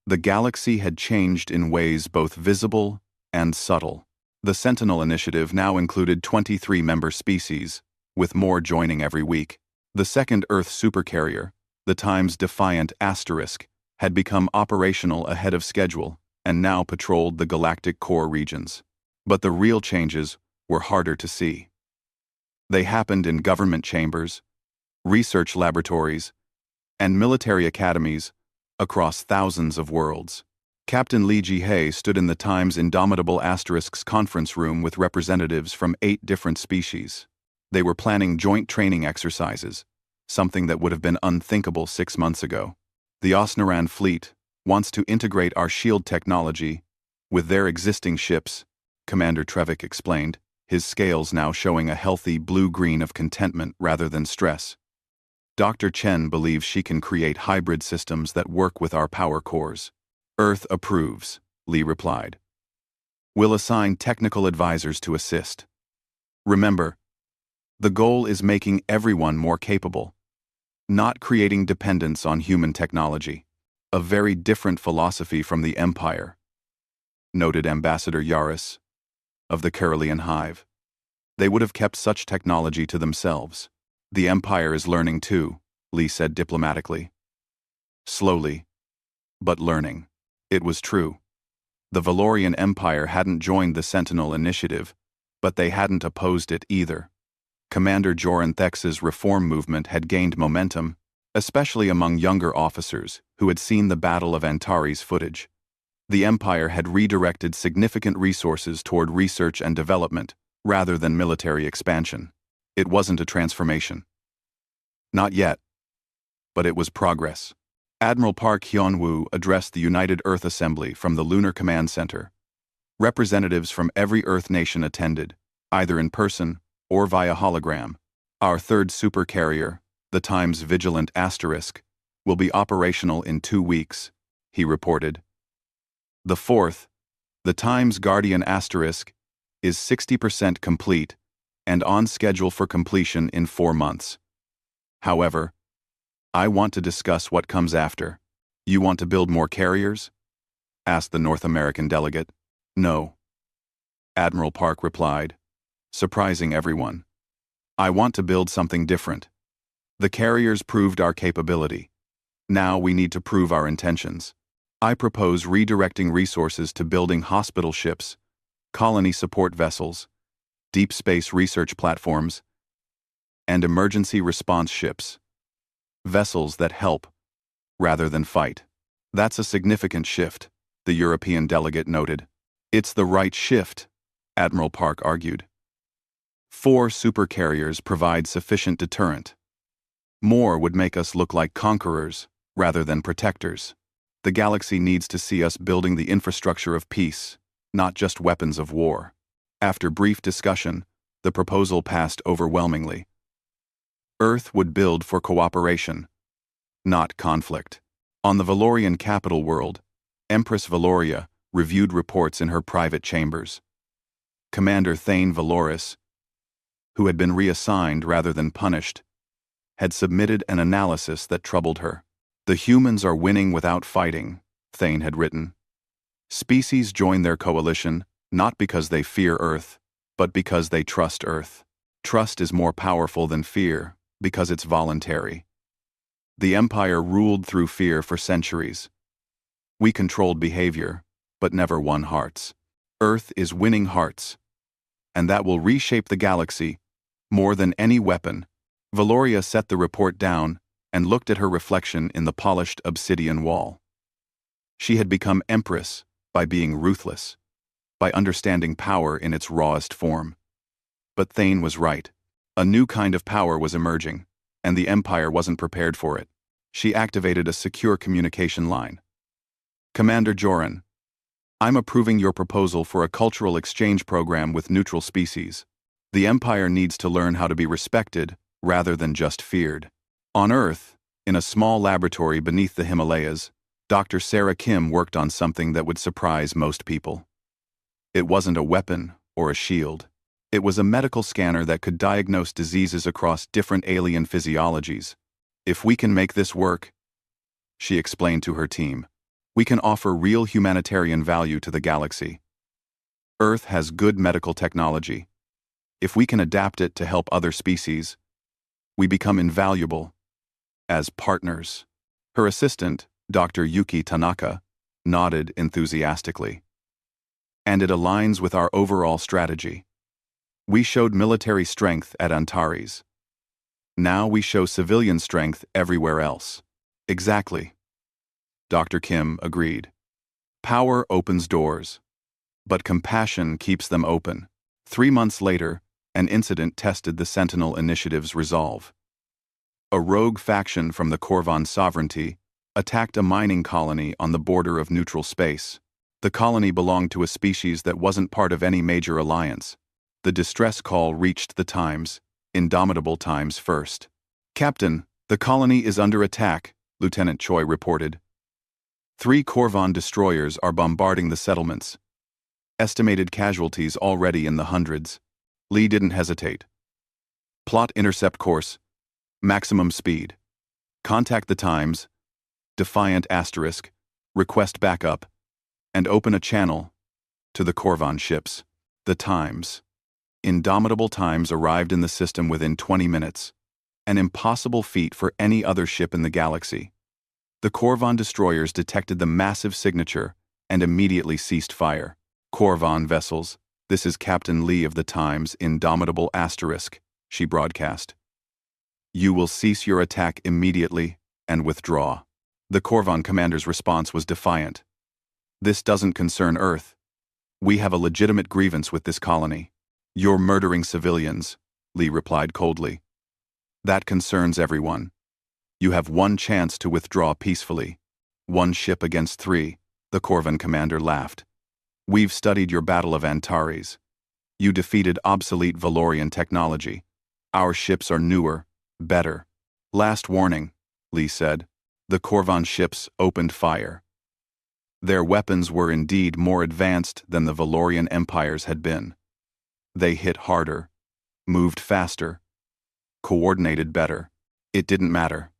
Speaker 1: the galaxy had changed in ways both visible and subtle. The Sentinel Initiative now included 23 member species, with more joining every week. The second Earth Supercarrier, the Times' Defiant Asterisk, had become operational ahead of schedule and now patrolled the galactic core regions. But the real changes were harder to see. They happened in government chambers, research laboratories, and military academies across thousands of worlds. Captain Lee Ji-hae stood in the Times' indomitable Asterisk's conference room with representatives from 8 different species. They were planning joint training exercises, something that would have been unthinkable 6 months ago. The Osnaran fleet wants to integrate our shield technology with their existing ships, Commander Trevik explained, his scales now showing a healthy blue-green of contentment rather than stress. Dr. Chen believes she can create hybrid systems that work with our power cores. Earth approves, Lee replied. We'll assign technical advisors to assist. Remember, the goal is making everyone more capable, not creating dependence on human technology. A very different philosophy from the Empire, noted Ambassador Yaris of the Carolean Hive. They would have kept such technology to themselves. The Empire is learning too, Lee said diplomatically. Slowly, but learning. It was true. The Valorian Empire hadn't joined the Sentinel Initiative, but they hadn't opposed it either. Commander Joran Thex's reform movement had gained momentum, especially among younger officers who had seen the Battle of Antares footage. The Empire had redirected significant resources toward research and development, rather than military expansion. It wasn't a transformation. Not yet. But it was progress. Admiral Park Hyun-woo addressed the United Earth Assembly from the Lunar Command Center. Representatives from every Earth nation attended, either in person or via hologram. Our third supercarrier, the Times Vigilant Asterisk, will be operational in 2 weeks, he reported. The fourth, the Times Guardian Asterisk, is 60% complete and on schedule for completion in 4 months. However, I want to discuss what comes after. You want to build more carriers? Asked the North American delegate. No. Admiral Park replied, surprising everyone. I want to build something different. The carriers proved our capability. Now we need to prove our intentions. I propose redirecting resources to building hospital ships, colony support vessels, deep space research platforms, and emergency response ships. Vessels that help, rather than fight. That's a significant shift, the European delegate noted. It's the right shift, Admiral Park argued. 4 supercarriers provide sufficient deterrent. More would make us look like conquerors, rather than protectors. The galaxy needs to see us building the infrastructure of peace, not just weapons of war. After brief discussion, the proposal passed overwhelmingly. Earth would build for cooperation, not conflict. On the Valorian capital world, Empress Valoria reviewed reports in her private chambers. Commander Thane Valoris, who had been reassigned rather than punished, had submitted an analysis that troubled her. The humans are winning without fighting, Thane had written. Species join their coalition not because they fear Earth, but because they trust Earth. Trust is more powerful than fear because it's voluntary. The Empire ruled through fear for centuries. We controlled behavior, but never won hearts. Earth is winning hearts, and that will reshape the galaxy more than any weapon. Valoria set the report down and looked at her reflection in the polished obsidian wall. She had become Empress by being ruthless, by understanding power in its rawest form. But Thane was right. A new kind of power was emerging, and the Empire wasn't prepared for it. She activated a secure communication line. Commander Joran, I'm approving your proposal for a cultural exchange program with neutral species. The Empire needs to learn how to be respected rather than just feared. On Earth, in a small laboratory beneath the Himalayas, Dr. Sarah Kim worked on something that would surprise most people. It wasn't a weapon or a shield. It was a medical scanner that could diagnose diseases across different alien physiologies. If we can make this work, she explained to her team, we can offer real humanitarian value to the galaxy. Earth has good medical technology. If we can adapt it to help other species, we become invaluable as partners. Her assistant, Dr. Yuki Tanaka, nodded enthusiastically. And it aligns with our overall strategy. We showed military strength at Antares. Now we show civilian strength everywhere else. Exactly. Dr. Kim agreed. Power opens doors, but compassion keeps them open. 3 months later, an incident tested the Sentinel Initiative's resolve. A rogue faction from the Corvan sovereignty attacked a mining colony on the border of neutral space. The colony belonged to a species that wasn't part of any major alliance. The distress call reached the Times, Indomitable Times first. Captain, the colony is under attack, Lieutenant Choi reported. 3 Corvan destroyers are bombarding the settlements. Estimated casualties already in the hundreds. Lee didn't hesitate. Plot intercept course. Maximum speed. Contact the Times. Defiant asterisk. Request backup. And open a channel to the Corvan ships. The Times. Indomitable Times arrived in the system within 20 minutes. An impossible feat for any other ship in the galaxy. The Corvan destroyers detected the massive signature and immediately ceased fire. Corvan vessels, this is Captain Lee of the Times, Indomitable asterisk, she broadcast. You will cease your attack immediately and withdraw. The Corvan commander's response was defiant. This doesn't concern Earth. We have a legitimate grievance with this colony. You're murdering civilians, Lee replied coldly. That concerns everyone. You have one chance to withdraw peacefully. 1 ship against 3, the Corvan commander laughed. We've studied your Battle of Antares. You defeated obsolete Valorian technology. Our ships are newer, better. Last warning, Lee said. The Corvan ships opened fire. Their weapons were indeed more advanced than the Valorian empires had been. They hit harder, moved faster, coordinated better. It didn't matter.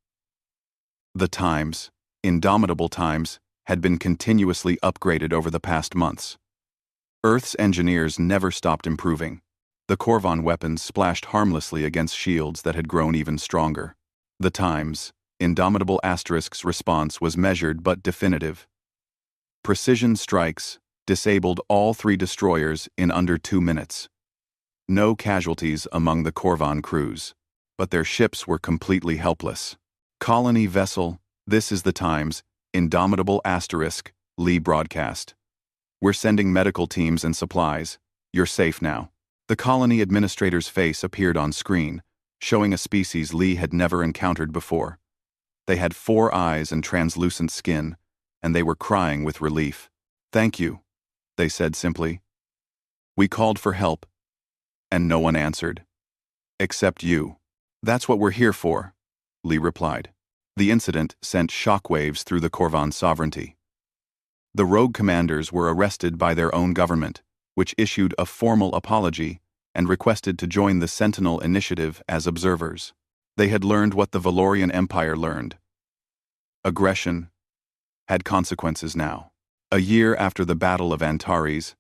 Speaker 1: The Times, Indomitable Times, had been continuously upgraded over the past months. Earth's engineers never stopped improving. The Corvan weapons splashed harmlessly against shields that had grown even stronger. The Times, Indomitable Asterisk's response was measured but definitive. Precision strikes disabled all 3 destroyers in under 2 minutes. No casualties among the Corvan crews, but their ships were completely helpless. Colony vessel, this is the Times, Indomitable Asterisk, Lee broadcast. We're sending medical teams and supplies. You're safe now. The colony administrator's face appeared on screen, showing a species Lee had never encountered before. They had 4 eyes and translucent skin, and they were crying with relief. "Thank you," they said simply. "We called for help, and no one answered. Except you. That's what we're here for," Lee replied. The incident sent shockwaves through the Corvan sovereignty. The rogue commanders were arrested by their own government, which issued a formal apology and requested to join the Sentinel Initiative as observers. They had learned what the Valorian Empire learned. Aggression had consequences now. A year after the Battle of Antares,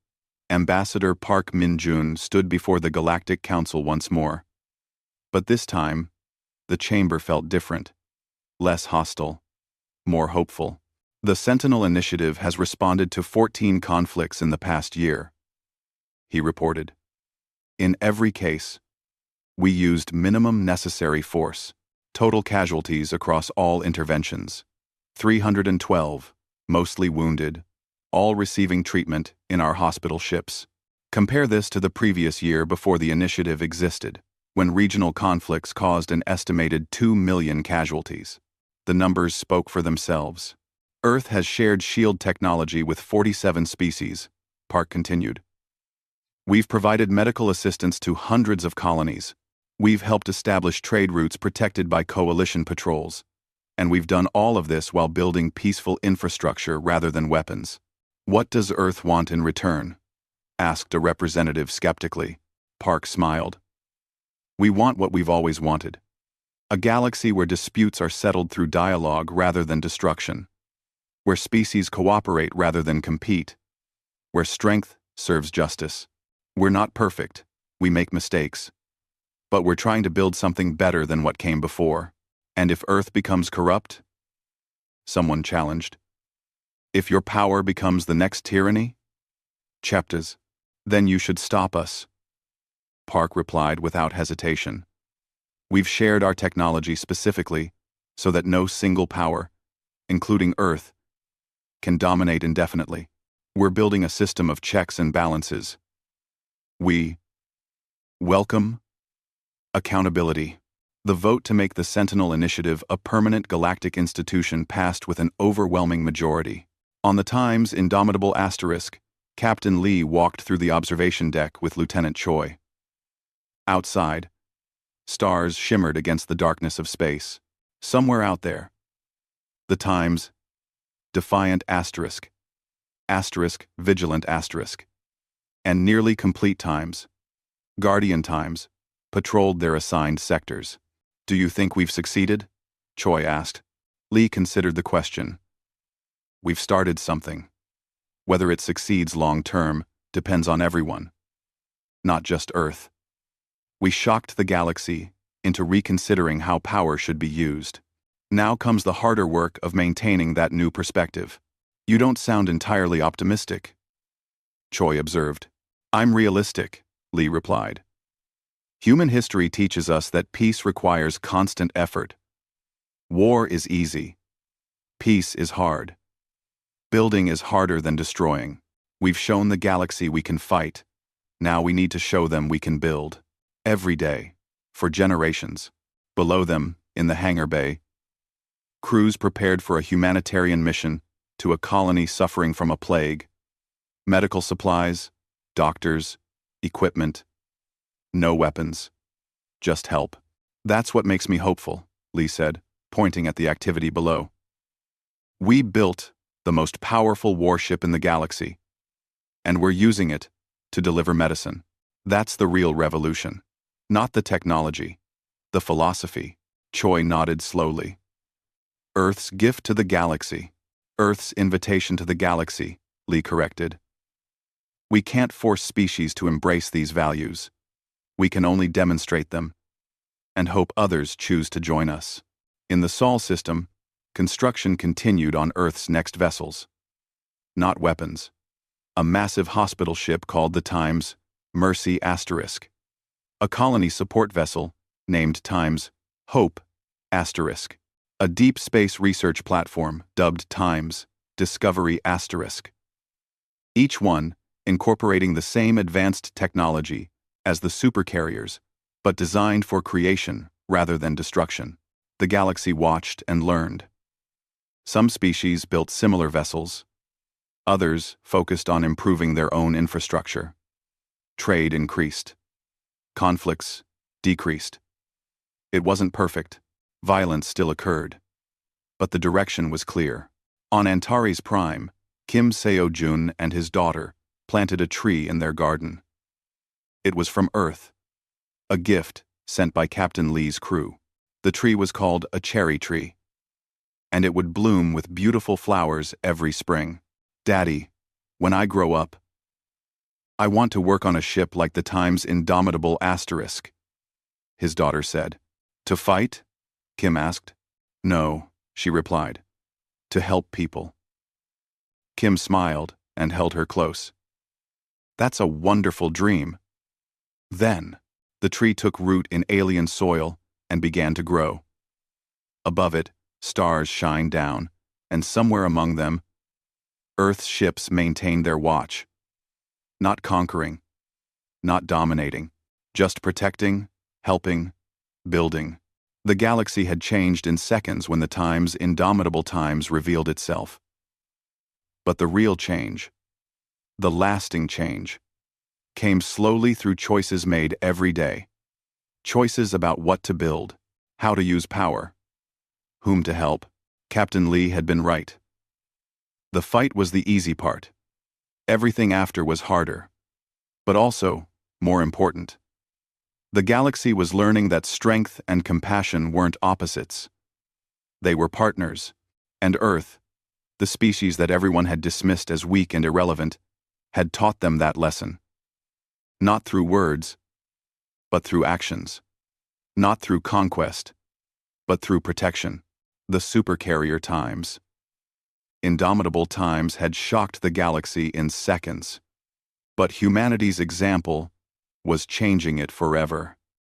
Speaker 1: Ambassador Park Min-jun stood before the Galactic Council once more. But this time, the chamber felt different. Less hostile, more hopeful. The Sentinel Initiative has responded to 14 conflicts in the past year, he reported. In every case, we used minimum necessary force. Total casualties across all interventions. 312, mostly wounded, all receiving treatment in our hospital ships. Compare this to the previous year before the initiative existed, when regional conflicts caused an estimated 2 million casualties. The numbers spoke for themselves. Earth has shared shield technology with 47 species, Park continued. We've provided medical assistance to hundreds of colonies. We've helped establish trade routes protected by coalition patrols. And we've done all of this while building peaceful infrastructure rather than weapons. What does Earth want in return? Asked a representative skeptically. Park smiled. We want what we've always wanted. A galaxy where disputes are settled through dialogue rather than destruction. Where species cooperate rather than compete. Where strength serves justice. We're not perfect. We make mistakes. But we're trying to build something better than what came before. And if Earth becomes corrupt? Someone challenged. If your power becomes the next tyranny? Cheptas, then you should stop us. Park replied without hesitation. We've shared our technology specifically so that no single power, including Earth, can dominate indefinitely. We're building a system of checks and balances. We welcome accountability. The vote to make the Sentinel Initiative a permanent galactic institution passed with an overwhelming majority. On the Times Indomitable Asterisk, Captain Lee walked through the observation deck with Lieutenant Choi. Outside, stars shimmered against the darkness of space. Somewhere out there. The Times, Defiant Asterisk, Asterisk Vigilant Asterisk, and nearly complete Times, Guardian Times, patrolled their assigned sectors. Do you think we've succeeded? Choi asked. Lee considered the question. We've started something. Whether it succeeds long-term depends on everyone. Not just Earth. We shocked the galaxy into reconsidering how power should be used. Now comes the harder work of maintaining that new perspective. You don't sound entirely optimistic, Choi observed. I'm realistic, Lee replied. Human history teaches us that peace requires constant effort. War is easy. Peace is hard. Building is harder than destroying. We've shown the galaxy we can fight. Now we need to show them we can build. Every day. For generations. Below them, in the hangar bay, crews prepared for a humanitarian mission to a colony suffering from a plague. Medical supplies, doctors, equipment. No weapons. Just help. That's what makes me hopeful, Lee said, pointing at the activity below. We built the most powerful warship in the galaxy, and we're using it to deliver medicine. That's the real revolution. Not the technology, the philosophy. Choi nodded slowly. Earth's gift to the galaxy. Earth's invitation to the galaxy, Lee corrected. We can't force species to embrace these values. We can only demonstrate them, and hope others choose to join us. In the Sol system, construction continued on Earth's next vessels. Not weapons. A massive hospital ship called the Times Mercy Asterisk. A colony support vessel named Times Hope Asterisk. A deep space research platform dubbed Times Discovery Asterisk. Each one incorporating the same advanced technology as the supercarriers, but designed for creation rather than destruction. The galaxy watched and learned. Some species built similar vessels. Others focused on improving their own infrastructure. Trade increased. Conflicts decreased. It wasn't perfect. Violence still occurred. But the direction was clear. On Antares Prime, Kim Seo-jun and his daughter planted a tree in their garden. It was from Earth. A gift sent by Captain Lee's crew. The tree was called a cherry tree. And it would bloom with beautiful flowers every spring. Daddy, when I grow up, I want to work on a ship like the Times Indomitable Asterisk, his daughter said. To fight? Kim asked. No, she replied. To help people. Kim smiled and held her close. That's a wonderful dream. Then, the tree took root in alien soil and began to grow. Above it, stars shined down, and somewhere among them, Earth's ships maintained their watch. Not conquering, not dominating, just protecting, helping, building. The galaxy had changed in seconds when the Times Indomitable Times revealed itself. But the real change, the lasting change, came slowly through choices made every day. Choices about what to build, how to use power, whom to help. Captain Lee had been right. The fight was the easy part. Everything after was harder, but also more important. The galaxy was learning that strength and compassion weren't opposites. They were partners, and Earth, the species that everyone had dismissed as weak and irrelevant, had taught them that lesson. Not through words, but through actions. Not through conquest, but through protection. The supercarrier Times. Indomitable Times had shocked the galaxy in seconds. But humanity's example was changing it forever.